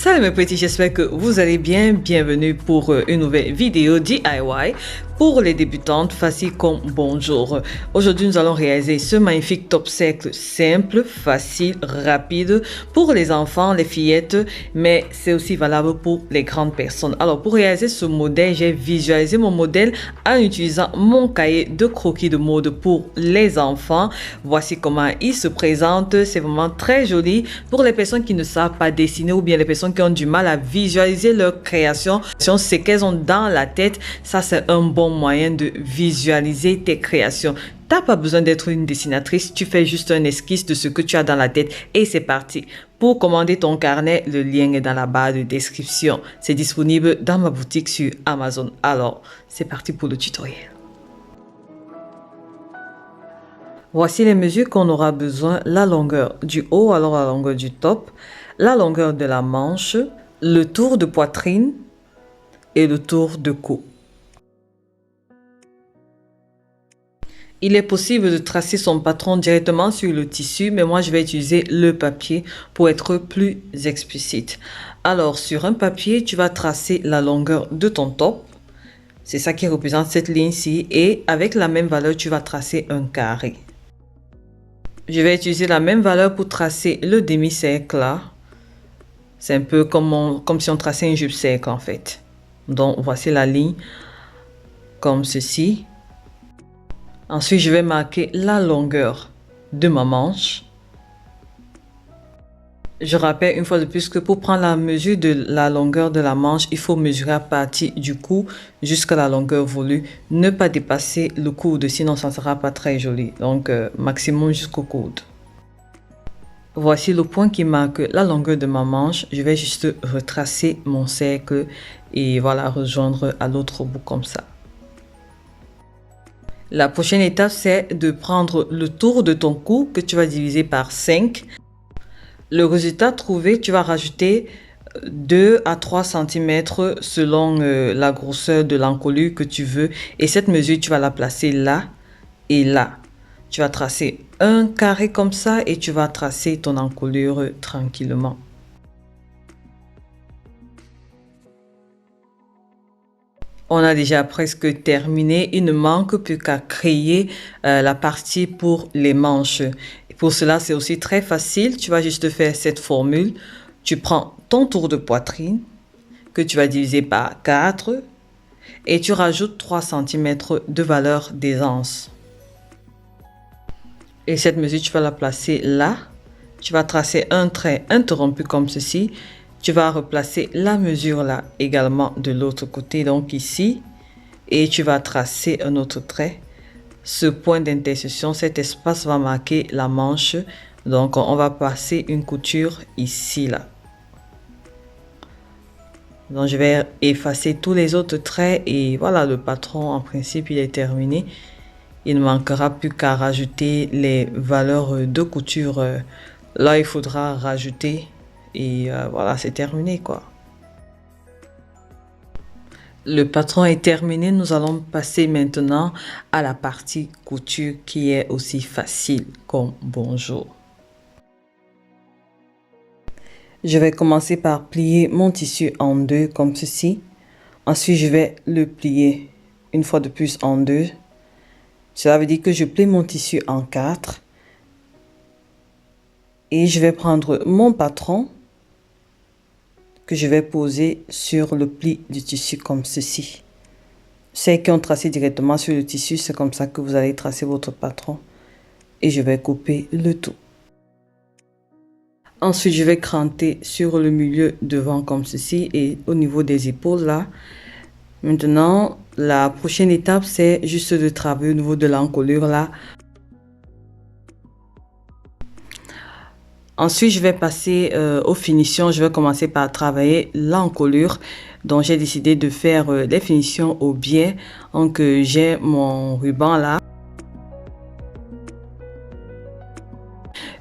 Salut mes petits, j'espère que vous allez bien. Bienvenue pour une nouvelle vidéo DIY pour les débutantes, facile comme bonjour. Aujourd'hui, nous allons réaliser ce magnifique top cercle simple, facile, rapide pour les enfants, les fillettes, mais c'est aussi valable pour les grandes personnes. Alors, pour réaliser ce modèle, j'ai visualisé mon modèle en utilisant mon cahier de croquis de mode pour les enfants. Voici comment il se présente. C'est vraiment très joli pour les personnes qui ne savent pas dessiner ou bien les personnes qui ont du mal à visualiser leur création. C'est qu'elles ont dans la tête. Ça, c'est un bon moyen de visualiser tes créations. T'as pas besoin d'être une dessinatrice, tu fais juste un esquisse de ce que tu as dans la tête et c'est parti. Pour commander ton carnet, le lien est dans la barre de description. C'est disponible dans ma boutique sur Amazon. Alors, c'est parti pour le tutoriel. Voici les mesures qu'on aura besoin. La longueur du haut, alors la longueur du top, la longueur de la manche, le tour de poitrine et le tour de cou. Il est possible de tracer son patron directement sur le tissu, mais moi je vais utiliser le papier pour être plus explicite. Alors sur un papier, tu vas tracer la longueur de ton top. C'est ça qui représente cette ligne-ci. Et avec la même valeur, tu vas tracer un carré. Je vais utiliser la même valeur pour tracer le demi-cercle là. C'est un peu comme si on traçait une jupe-cercle en fait. Donc voici la ligne comme ceci. Ensuite, je vais marquer la longueur de ma manche. Je rappelle une fois de plus que pour prendre la mesure de la longueur de la manche, il faut mesurer à partir du cou jusqu'à la longueur voulue. Ne pas dépasser le coude, sinon ça ne sera pas très joli. Donc, maximum jusqu'au coude. Voici le point qui marque la longueur de ma manche. Je vais juste retracer mon cercle et voilà, rejoindre à l'autre bout comme ça. La prochaine étape, c'est de prendre le tour de ton cou que tu vas diviser par 5. Le résultat trouvé, tu vas rajouter 2 à 3 cm selon la grosseur de l'encolure que tu veux. Et cette mesure, tu vas la placer là et là. Tu vas tracer un carré comme ça et tu vas tracer ton encolure tranquillement. On a déjà presque terminé. Il ne manque plus qu'à créer la partie pour les manches. Et pour cela, c'est aussi très facile. Tu vas juste faire cette formule. Tu prends ton tour de poitrine que tu vas diviser par 4 et tu rajoutes 3 cm de valeur d'aisance. Et cette mesure, tu vas la placer là. Tu vas tracer un trait interrompu comme ceci. Tu vas replacer la mesure là également de l'autre côté, donc ici, et tu vas tracer un autre trait. Ce point d'intersection, cet espace va marquer la manche, donc on va passer une couture ici là. Donc je vais effacer tous les autres traits et voilà, le patron en principe il est terminé. Il ne manquera plus qu'à rajouter les valeurs de couture. Là il faudra rajouter. Et voilà, c'est terminé quoi. Le patron est terminé. Nous allons passer maintenant à la partie couture qui est aussi facile comme bonjour. Je vais commencer par plier mon tissu en deux comme ceci. Ensuite, je vais le plier une fois de plus en deux. Cela veut dire que je plie mon tissu en 4. Et je vais prendre mon patron que je vais poser sur le pli du tissu comme ceci. Celles qui ont tracé directement sur le tissu, c'est comme ça que vous allez tracer votre patron. Et je vais couper le tout. Ensuite, je vais cranter sur le milieu devant comme ceci et au niveau des épaules là. Maintenant, la prochaine étape, c'est juste de travailler au niveau de l'encolure là. Ensuite, je vais passer aux finitions. Je vais commencer par travailler l'encolure. Donc, j'ai décidé de faire les finitions au biais. Donc, j'ai mon ruban là.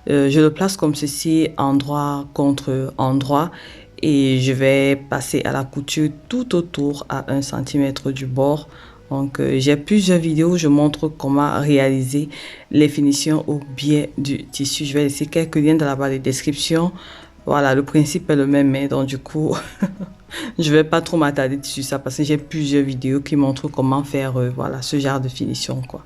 Je le place comme ceci, endroit contre endroit. Et je vais passer à la couture tout autour à 1 cm du bord. Donc, j'ai plusieurs vidéos où je montre comment réaliser les finitions au biais du tissu. Je vais laisser quelques liens dans la barre de description Voilà, le principe est le même, mais donc du coup, je vais pas trop m'attarder sur ça parce que j'ai plusieurs vidéos qui montrent comment faire voilà, ce genre de finition, quoi.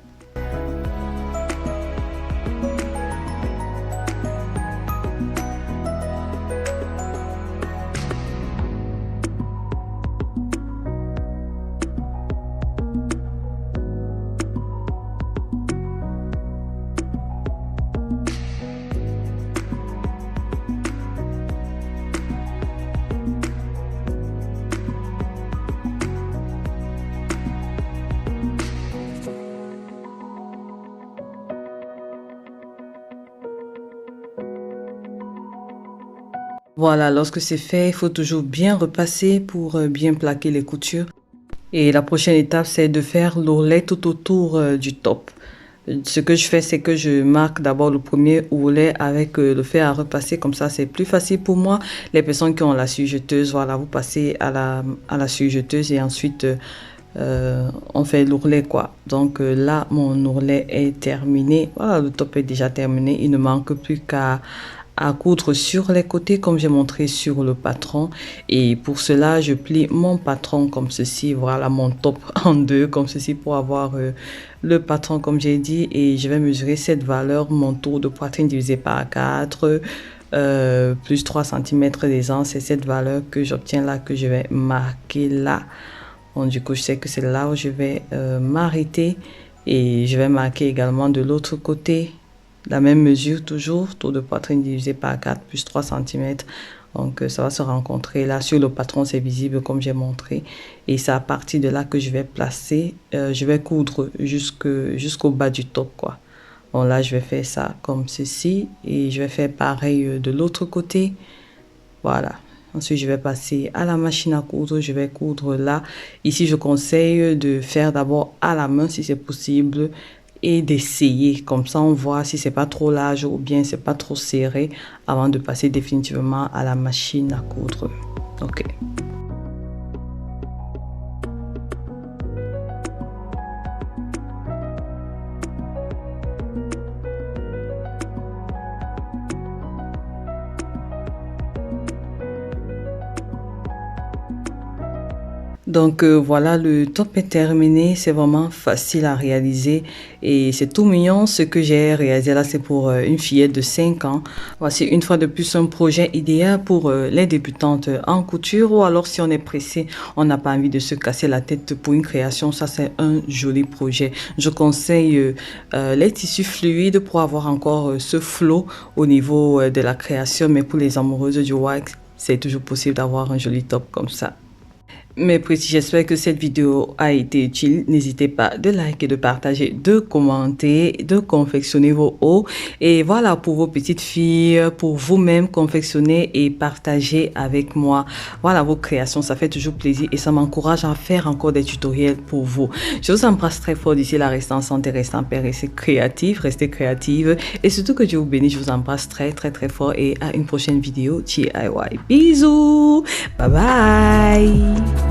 Voilà, lorsque c'est fait, il faut toujours bien repasser pour bien plaquer les coutures. Et la prochaine étape, c'est de faire l'ourlet tout autour du top. Ce que je fais, c'est que je marque d'abord le premier ourlet avec le fer à repasser. Comme ça, c'est plus facile pour moi. Les personnes qui ont la surjeteuse, voilà, vous passez à la surjeteuse et ensuite, on fait l'ourlet, quoi. Donc là, mon ourlet est terminé. Voilà, le top est déjà terminé. Il ne manque plus qu'à coudre sur les côtés comme j'ai montré sur le patron, et pour cela je plie mon patron comme ceci, voilà mon top en deux comme ceci pour avoir le patron comme j'ai dit, et je vais mesurer cette valeur, mon tour de poitrine divisé par 4 plus 3 cm d'aisance. C'est cette valeur que j'obtiens là, que je vais marquer là. Bon, du coup je sais que c'est là où je vais m'arrêter, et je vais marquer également de l'autre côté la même mesure, toujours tour de poitrine divisé par 4 plus 3 cm. Donc ça va se rencontrer là sur le patron, c'est visible comme j'ai montré, et c'est à partir de là que je vais placer, je vais coudre jusqu'au bas du top, quoi. Bon, là je vais faire ça comme ceci, et je vais faire pareil de l'autre côté. Voilà. Ensuite, je vais passer à la machine à coudre. Je vais coudre là. Ici, je conseille de faire d'abord à la main si c'est possible, et d'essayer. Comme ça, on voit si c'est pas trop large ou bien c'est pas trop serré avant de passer définitivement à la machine à coudre. Ok. Donc voilà, le top est terminé, c'est vraiment facile à réaliser et c'est tout mignon. Ce que j'ai réalisé là, c'est pour une fillette de 5 ans. Voici une fois de plus un projet idéal pour les débutantes en couture, ou alors si on est pressé, on n'a pas envie de se casser la tête pour une création. Ça, c'est un joli projet. Je conseille les tissus fluides pour avoir encore ce flow au niveau de la création, mais pour les amoureuses du wax, c'est toujours possible d'avoir un joli top comme ça. Mes petits, j'espère que cette vidéo a été utile. N'hésitez pas de liker, de partager, de commenter, de confectionner vos hauts. Et voilà, pour vos petites filles, pour vous-même, confectionner et partager avec moi. Voilà vos créations, ça fait toujours plaisir et ça m'encourage à faire encore des tutoriels pour vous. Je vous embrasse très fort d'ici là. Restez en santé, restez en paix, restez créatifs, restez créatives. Et surtout que Dieu vous bénisse, je vous embrasse très fort et à une prochaine vidéo DIY. Bisous, bye bye.